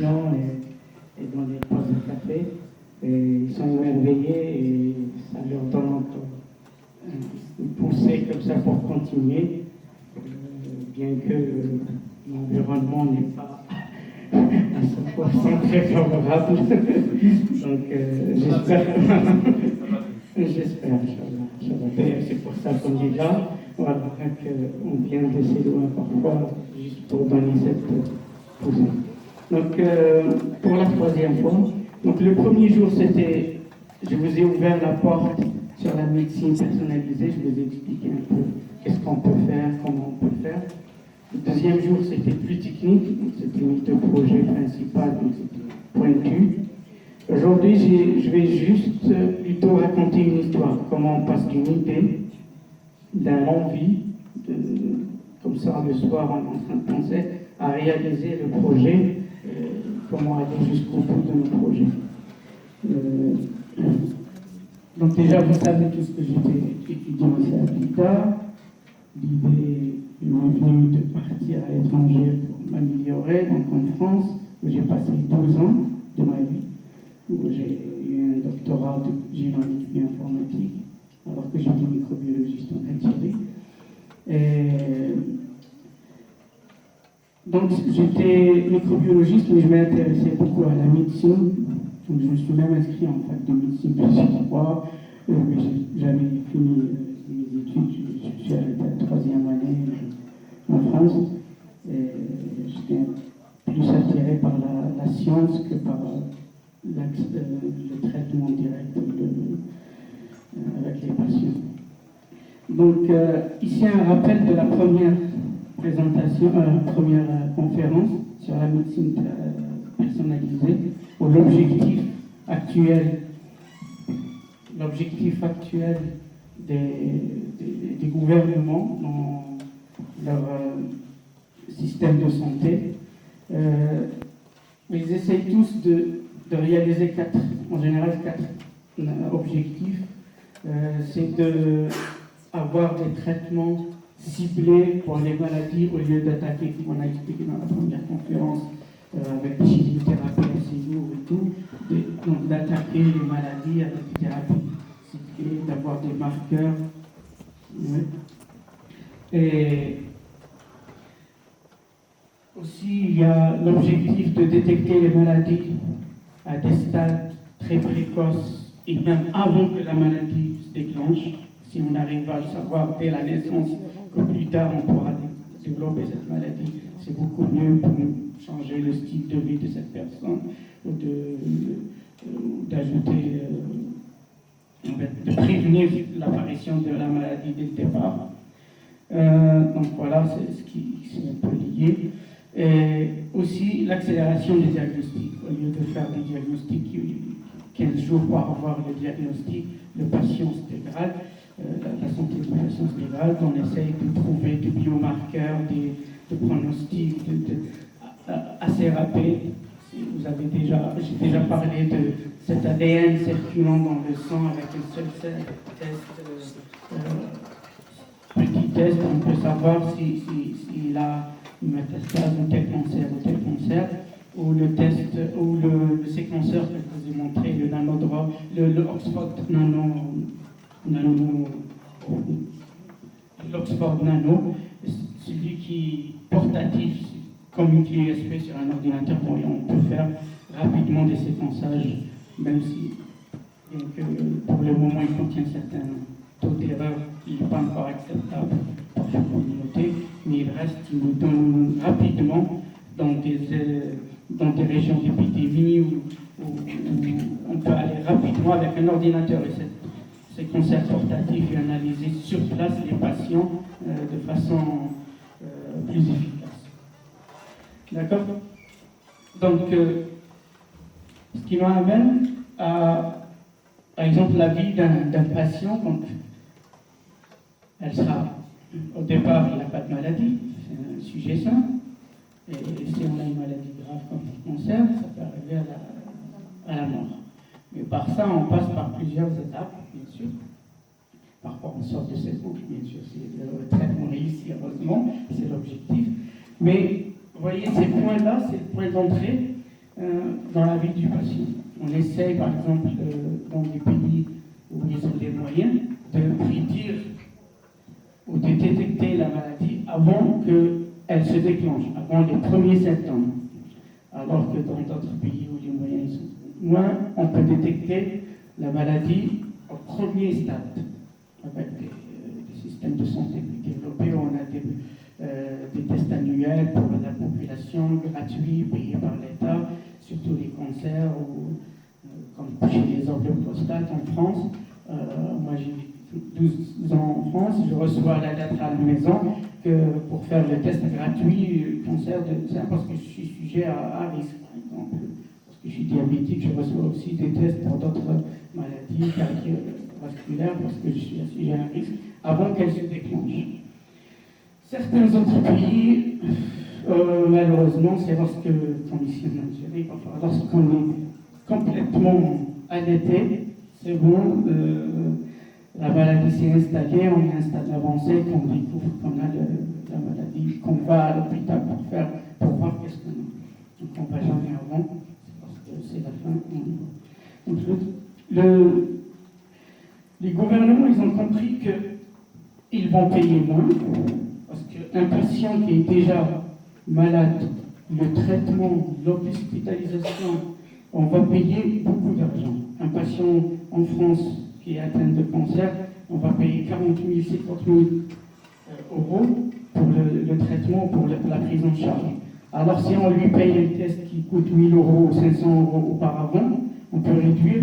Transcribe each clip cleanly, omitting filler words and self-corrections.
répétitions et dans les pauses de café. Et ils sont émerveillés et ça leur donne encore une poussée comme ça pour continuer, bien que l'environnement n'est pas à 100% très favorable. Donc j'espère, Inch'Allah. C'est pour ça qu'on est là. Voilà, qu'on vient de si loin parfois, juste pour donner cette poussée. Donc pour la troisième fois, donc le premier jour c'était, je vous ai ouvert la porte sur la médecine personnalisée, je vous ai expliqué un peu qu'est-ce qu'on peut faire, comment on peut le faire. Le deuxième jour c'était plus technique, c'était le projet principal, donc c'était pointu. Aujourd'hui je vais juste plutôt raconter une histoire, comment on passe d'une idée, d'un envie, comme ça le soir on est en train de penser, à réaliser le projet, comment aller jusqu'au bout de nos projets. Donc déjà, vous savez tout ce que j'étais étudiant ici à Pita. L'idée m'est venue de partir à l'étranger pour m'améliorer, donc en France, où j'ai passé 12 ans de ma vie, où j'ai eu un doctorat de génomique bioinformatique, alors que j'étais microbiologiste en Algérie. Donc j'étais microbiologiste, mais je m'intéressais beaucoup à la médecine. Donc je me suis même inscrit en fac de médecine plusieurs fois. J'ai jamais fini mes études. Je suis arrêté à la troisième année en France. J'étais plus attiré par la science que par le traitement direct avec les patients. Donc ici un rappel de la première présentation, première conférence sur la médecine personnalisée, où l'objectif actuel des gouvernements dans leur système de santé, ils essayent tous de réaliser en général quatre objectifs. C'est d'avoir des traitements ciblés pour les maladies au lieu d'attaquer, comme on a expliqué dans la première conférence, avec la chimiothérapie à séjour et tout, donc d'attaquer les maladies avec des thérapies ciblées, d'avoir des marqueurs. Oui. Et aussi, il y a l'objectif de détecter les maladies à des stades très précoces et même avant que la maladie se déclenche. Si on arrive à le savoir dès la naissance, que plus tard on pourra développer cette maladie, c'est beaucoup mieux pour changer le style de vie de cette personne ou d'ajouter, de prévenir l'apparition de la maladie dès le départ. Donc voilà, c'est ce qui est un peu lié. Et aussi l'accélération des diagnostics. Au lieu de faire des diagnostics 15 jours pour avoir le diagnostic, le patient se dégrade, la santé du patient se dégrade, on essaye de trouver des biomarqueurs, des pronostics assez rapides. J'ai déjà parlé de cet ADN circulant dans le sang avec un seul test, petit test, on peut savoir s'il a une métastase ou tel cancer, ou le test, ou le séquenceur que je vous ai montré, le nanodrop, le Oxford l'Oxford Nano, celui qui est portatif, comme une clé USB sur un ordinateur, on peut faire rapidement des séquençages, même si pour le moment il contient certains taux d'erreur qui n'est pas encore acceptable pour la communauté, mais il reste, il nous donne rapidement dans des régions d'épidémie où on peut aller rapidement avec un ordinateur et ces concerts portatifs et analyser sur place les patients de façon plus efficace. D'accord? Donc, ce qui m'amène à, par exemple, la vie d'un patient. Donc, elle sera, au départ, il n'a pas de maladie, c'est un sujet sain. Et si on a une maladie grave comme le cancer, ça peut arriver à la mort. Mais par ça, on passe par plusieurs étapes, bien sûr. Parfois, on sort de cette boucle, bien sûr, si le traitement réussit, heureusement, c'est l'objectif. Mais, vous voyez, ces points-là, c'est le point d'entrée. dans la vie du patient. On essaye, par exemple, dans des pays où ils ont les moyens, de prédire ou de détecter la maladie avant qu'elle se déclenche, avant les premiers symptômes. Alors que dans d'autres pays où les moyens sont moins, on peut détecter la maladie au premier stade, avec des systèmes de santé plus développés. On a des tests annuels pour la population, gratuits, payés par l'État, surtout les cancers, ou comme chez les ovuloprostates en France. Moi, j'ai 12 ans en France, je reçois la lettre à la maison pour faire le test gratuit cancer de sein parce que je suis sujet à risque, par exemple. Parce que je suis diabétique, je reçois aussi des tests pour d'autres maladies cardiovasculaires parce que je suis sujet à un risque avant qu'elles se déclenchent. Certains autres pays, malheureusement, c'est lorsque, comme ici en Algérie, lorsqu'on est complètement allaité, c'est bon, la maladie s'est installée, on est à un stade avancé, qu'on découvre qu'on a la maladie, qu'on va à l'hôpital pour voir qu'est-ce qu'on a. Donc on ne va jamais avant, parce que c'est la fin. Donc les gouvernements, ils ont compris qu'ils vont payer moins, parce qu'un patient qui est déjà malade, le traitement, l'hospitalisation, on va payer beaucoup d'argent. Un patient en France qui est atteint de cancer, on va payer 40 000, 50 000 euros pour le traitement, pour la prise en charge. Alors si on lui paye un test qui coûte 1 000 euros ou 500 euros auparavant, on peut réduire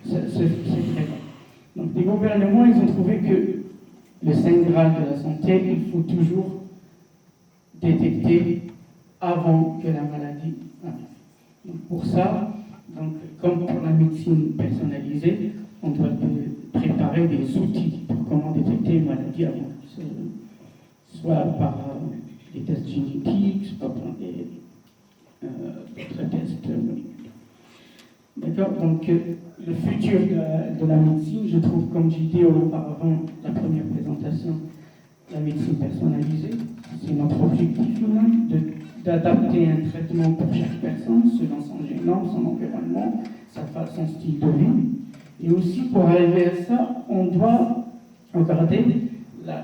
ce traitement. Donc les gouvernements, ils ont trouvé que le Saint Graal de la santé, il faut toujours détecter avant que la maladie arrive. Donc pour ça, comme pour la médecine personnalisée, on doit préparer des outils pour comment détecter une maladie avant, soit par des tests génétiques, soit par d'autres tests moléculaires. D'accord. Donc le futur de la médecine, je trouve, comme j'ai dit auparavant, la première présentation, la médecine personnalisée, c'est notre objectif final, d'adapter un traitement pour chaque personne, selon son génome, son environnement, son style de vie. Et aussi, pour arriver à ça, on doit regarder la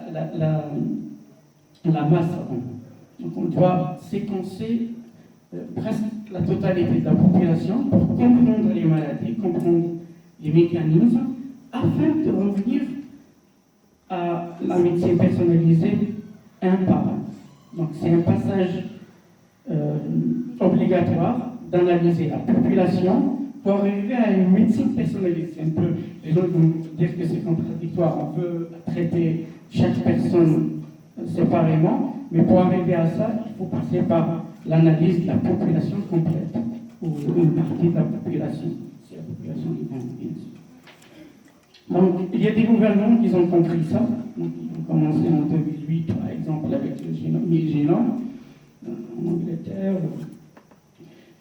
masse avant. Donc on doit séquencer presque la totalité de la population pour comprendre les maladies, comprendre les mécanismes, afin de revenir à la médecine personnalisée un par un. Donc c'est un passage obligatoire d'analyser la population pour arriver à une médecine personnalisée. Un peu, les gens vont dire que c'est contradictoire, on veut traiter chaque personne séparément, mais pour arriver à ça, il faut passer par l'analyse de la population complète, ou une partie de la population, c'est la population qui compte, bien sûr. Donc, il y a des gouvernements qui ont compris ça. Donc, ils ont commencé en 2008, par exemple, avec le génome, en Angleterre.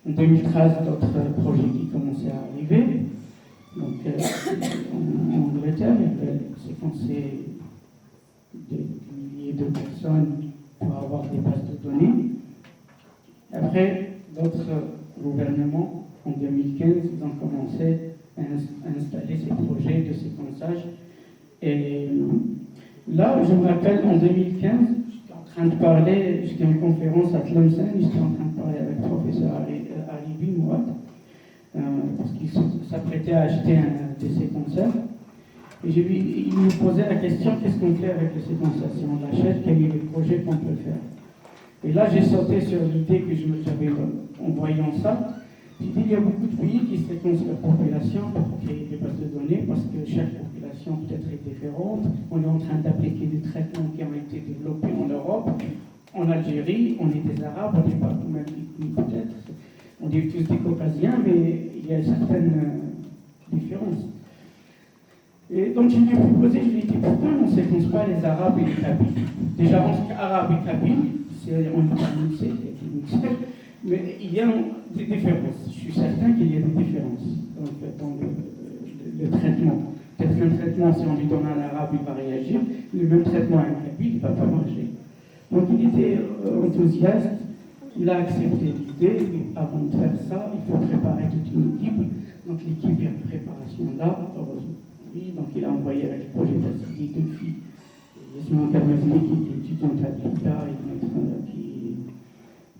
En 2013, d'autres projets qui commençaient à arriver. Donc, en Angleterre, ils veulent séquencer des milliers de personnes pour avoir des bases de données. Après, d'autres gouvernements, en 2015, ils ont commencé à installer ces projets de séquençage. Et là, je me rappelle, en 2015, j'étais en conférence à Tlemcen, j'étais en train de parler avec le professeur Ali Mouad, parce qu'il s'apprêtait à acheter des séquenceurs. Et il me posait la question, qu'est-ce qu'on fait avec les séquenceurs? Si on l'achète, quel est le projet qu'on peut faire? Et là, j'ai sauté sur l'idée que j'avais en voyant ça. J'ai dit, il y a beaucoup de pays qui séquencent leur population pour créer des bases de données, parce que chaque population peut-être est différente. On est en train d'appliquer des traitements qui ont été développés en Europe, en Algérie, on est des Arabes, on n'est pas tout même peut-être. On est tous des Caucasiens, mais il y a certaines différences. Et donc je lui ai proposé, je lui ai dit, pourquoi on ne séquence pas les Arabes et les Kabyles? Déjà, entre Arabes et Kabyles, on n'est pas mixé, mais il y a des différences. Je suis certain qu'il y a des différences dans le traitement. Peut-être qu'un traitement, si on lui donne à un arabe, il va réagir. Le même traitement à un kabyle, il ne va pas marcher. Donc il était enthousiaste, il a accepté l'idée. Avant de faire ça, il là, heureusement. Oui, donc il a envoyé avec le projet d'Assidi deux filles. Yasmine Kamazli, qui est étudiante à l'IPA et une autre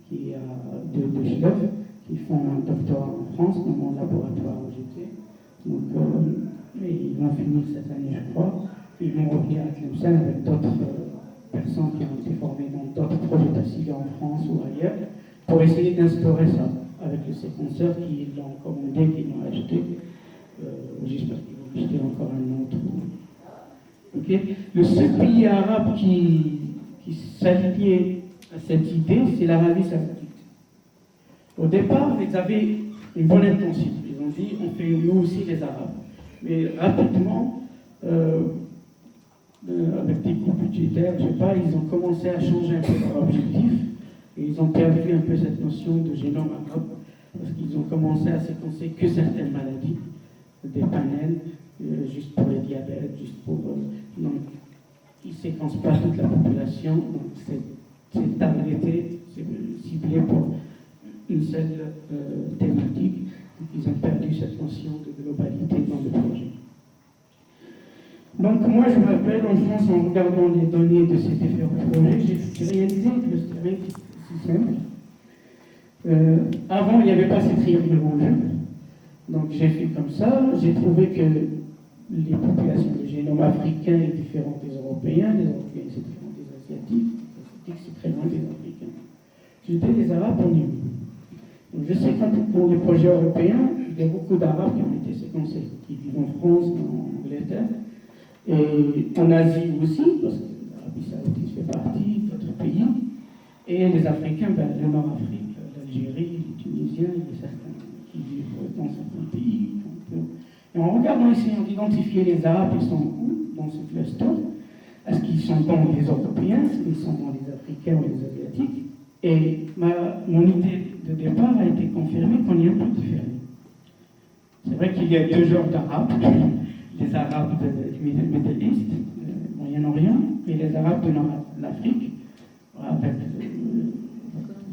qui a de chefs, qui font un doctorat en France dans mon laboratoire où j'étais. Donc, ils vont finir cette année, je crois. Ils vont revenir à Tlemcen avec d'autres personnes qui ont été formées dans d'autres projets d'Assidi en France ou ailleurs, pour essayer d'instaurer ça avec le séquenceur qui l'ont commandé, qui l'ont acheté. J'espère qu'ils vont acheter encore un autre. Okay. Le seul pays arabe qui s'alliait à cette idée, c'est l'Arabie Saoudite. Au départ, ils avaient une bonne intention. Ils ont dit, on fait nous aussi les Arabes. Mais rapidement, avec des coûts budgétaires, je sais pas, ils ont commencé à changer un peu leur objectif. Et ils ont perdu un peu cette notion de génome arabe, parce qu'ils ont commencé à séquencer que certaines maladies, des panels, juste pour les diabètes, juste pour... donc, ils ne séquencent pas toute la population, donc c'est targeté, c'est ciblé pour une seule thématique. Donc, ils ont perdu cette notion de globalité dans le projet. Donc, moi, je me rappelle, en France, en regardant les données de ces différents projets, j'ai réalisé que le stéréo est si simple. Avant, il n'y avait pas ces triangles ronds. Donc j'ai fait comme ça, j'ai trouvé que les populations de génome africain est différente des Européens, les Européens c'est différent des Asiatiques, les Asiatiques c'est très loin des Africains. J'ai dit les Arabes, on y est. Donc je sais que pour les projets européens, il y a beaucoup d'Arabes qui ont été séquencés, qui vivent en France, en Angleterre, et en Asie aussi, parce que l'Arabie Saoudite fait partie d'autres pays, et les Africains, le Nord-Afrique, l'Algérie, les Tunisiens, il y a certains qui vivent dans certains pays. Et en regardant, essayant d'identifier les Arabes, ils sont où dans ce cluster? Est-ce qu'ils sont dans les Européens? Est-ce qu'ils sont dans les Africains ou les Asiatiques? Et mon idée de départ a été confirmée qu'on est un peu différent. C'est vrai qu'il y a deux genres d'Arabes, les Arabes du Middle East, du Moyen-Orient, et les Arabes de l'Afrique. Avec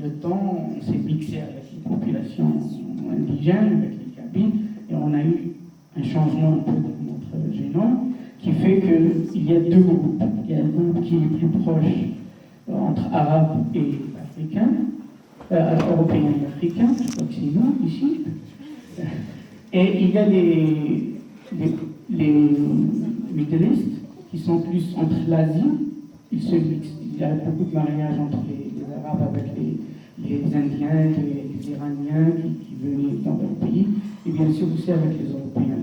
le temps, on s'est mixé avec une population indigène, avec les Kabyles, et on a eu un changement un peu de notre génome qui fait qu'il y a deux groupes. Il y a un groupe qui est plus proche entre Arabes et Africains, Européens et Africains, je crois que c'est nous ici. Et il y a les Middle East qui sont plus entre l'Asie, ils se mixent. Il y a beaucoup de mariages entre les Arabes avec les Indiens, les Iraniens qui venaient dans leur pays, et bien sûr aussi avec les Européens.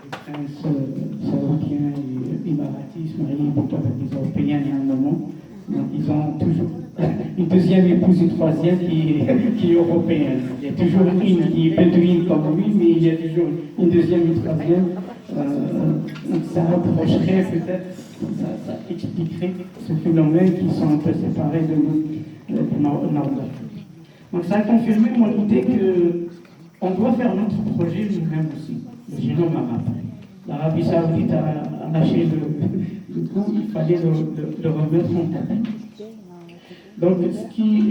Les princes saoudiens et émiratis se marient beaucoup avec les Européens il y a un moment. Donc ils ont toujours une deuxième épouse, une troisième qui est européenne. Il y a toujours une qui est bédouine comme lui, mais il y a toujours une deuxième, une troisième. Donc ça rapprocherait peut-être, ça expliquerait ce phénomène qui sont un peu séparés de nous, du nord d'Afrique. Donc ça a confirmé mon idée qu'on doit faire notre projet nous-mêmes aussi, le génome arabe. L'Arabie Saoudite a lâché le coup, il fallait le remettre en tapis. Donc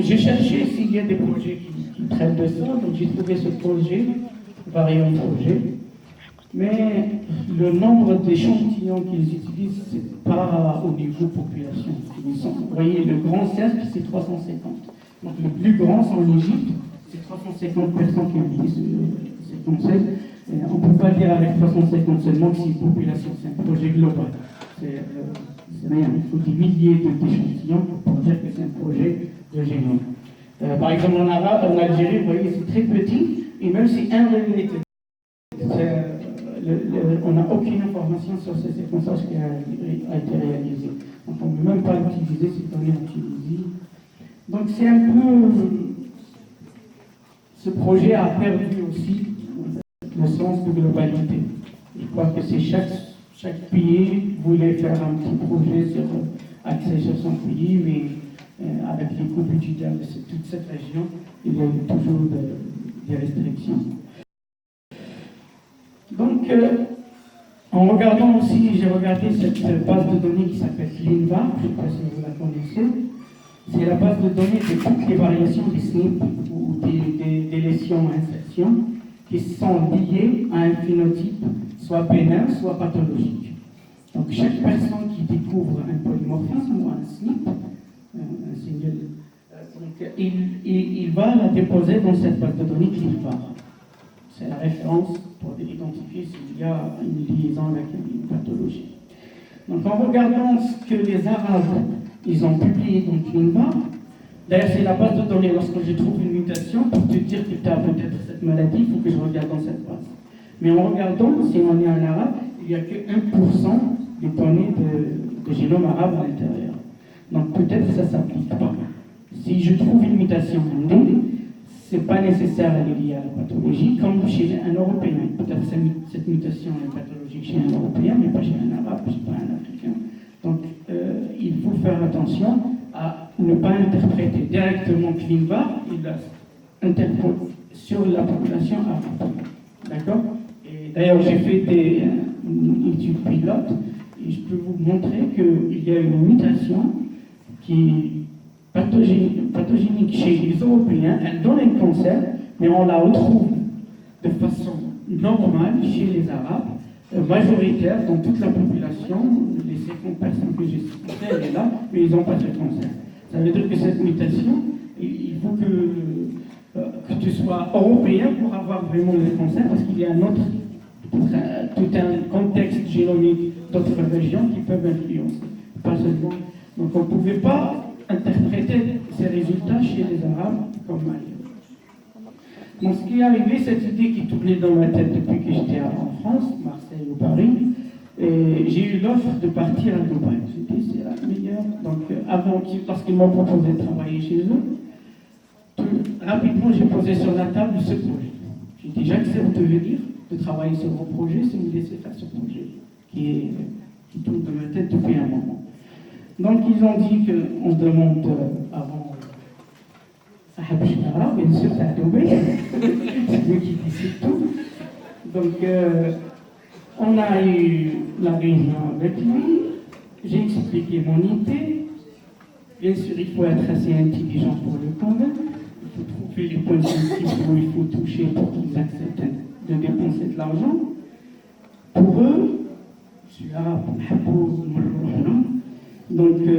j'ai cherché s'il y a des projets qui traitent de ça, donc j'ai trouvé ce projet, Variant Projet. Mais le nombre d'échantillons qu'ils utilisent, ce n'est pas au niveau population. Vous voyez, le grand cercle, c'est 350. Donc le plus grand, c'est en Égypte, c'est 350 personnes qui utilisent ces concepts. On ne peut pas dire avec 350 seulement que c'est une population, c'est un projet global. C'est rien, il faut des milliers d'échantillons pour dire que c'est un projet de génome. Par exemple, en Algérie, vous voyez, c'est très petit, et même si un related, on n'a aucune information sur ce séquençage qui a été réalisé. Donc on ne peut même pas utiliser ces données en Tunisie. Donc c'est un peu... Ce projet a perdu aussi le sens de globalité. Je crois que c'est chaque pays voulait faire un petit projet axé sur son pays, mais avec les coûts budgétaires de toute cette région, il y a eu toujours des restrictions. Donc, en regardant aussi, j'ai regardé cette base de données qui s'appelle LINVA, je ne sais pas si vous la connaissez. C'est la base de données de toutes les variations des SNP ou des lésions insertions qui sont liées à un phénotype, soit bénin, soit pathologique. Donc chaque personne qui découvre un polymorphisme ou un SNP, un single, donc, il va la déposer dans cette base de données ClinVar. C'est la référence pour identifier s'il y a une liaison avec une pathologie. Donc en regardant ce que les Arabes ils ont publié dans ClinVar, d'ailleurs c'est la base de données, lorsque je trouve une mutation, pour te dire que tu as peut-être cette maladie, il faut que je regarde dans cette base. Mais en regardant, si on est en arabe, il n'y a que 1% des données de génome arabe à l'intérieur. Donc peut-être que ça ne s'applique pas. Si je trouve une mutation en ligne, ce n'est pas nécessaire à lier à la pathologie, comme chez un Européen. Peut-être que cette mutation est pathologique chez un Européen, mais pas chez un Arabe, pas un Africain. Donc il faut faire attention à ne pas interpréter directement ClinVar, il interprète sur la population arabe. D'accord? Et d'ailleurs, j'ai fait une étude pilote, et je peux vous montrer qu'il y a une mutation qui est pathogénique chez les Européens, elle donne un cancer, mais on la retrouve de façon normale chez les Arabes, majoritaire dans toute la population, les 50 personnes que j'ai citées, elle est là, mais ils n'ont pas de cancer. Ça veut dire que cette mutation, il faut que tu sois européen pour avoir vraiment le cancer, parce qu'il y a tout un contexte génomique d'autres régions qui peuvent influencer. Pas seulement. Donc on ne pouvait pas interpréter ces résultats chez les Arabes comme ailleurs. Donc ce qui est arrivé, cette idée qui tournait dans ma tête depuis que j'étais en France, Marseille ou Paris, et j'ai eu l'offre de partir à Dubaï. J'ai dit c'est la meilleure. Donc lorsqu'ils m'ont proposé de travailler chez eux, rapidement j'ai posé sur la table ce projet. J'ai dit j'accepte de venir, de travailler sur vos projets, si vous me laissez faire ce projet qui tourne dans ma tête depuis un moment. Donc ils ont dit qu'on demande avant Sahab Shara, bien sûr ça a tombé, c'est lui qui décide tout. Donc on a eu la réunion avec lui, j'ai expliqué mon idée. Bien sûr il faut être assez intelligent pour le convaincre, il faut trouver les points sensibles où il faut toucher pour qu'ils acceptent de dépenser de l'argent. Pour eux, je suis arabe, donc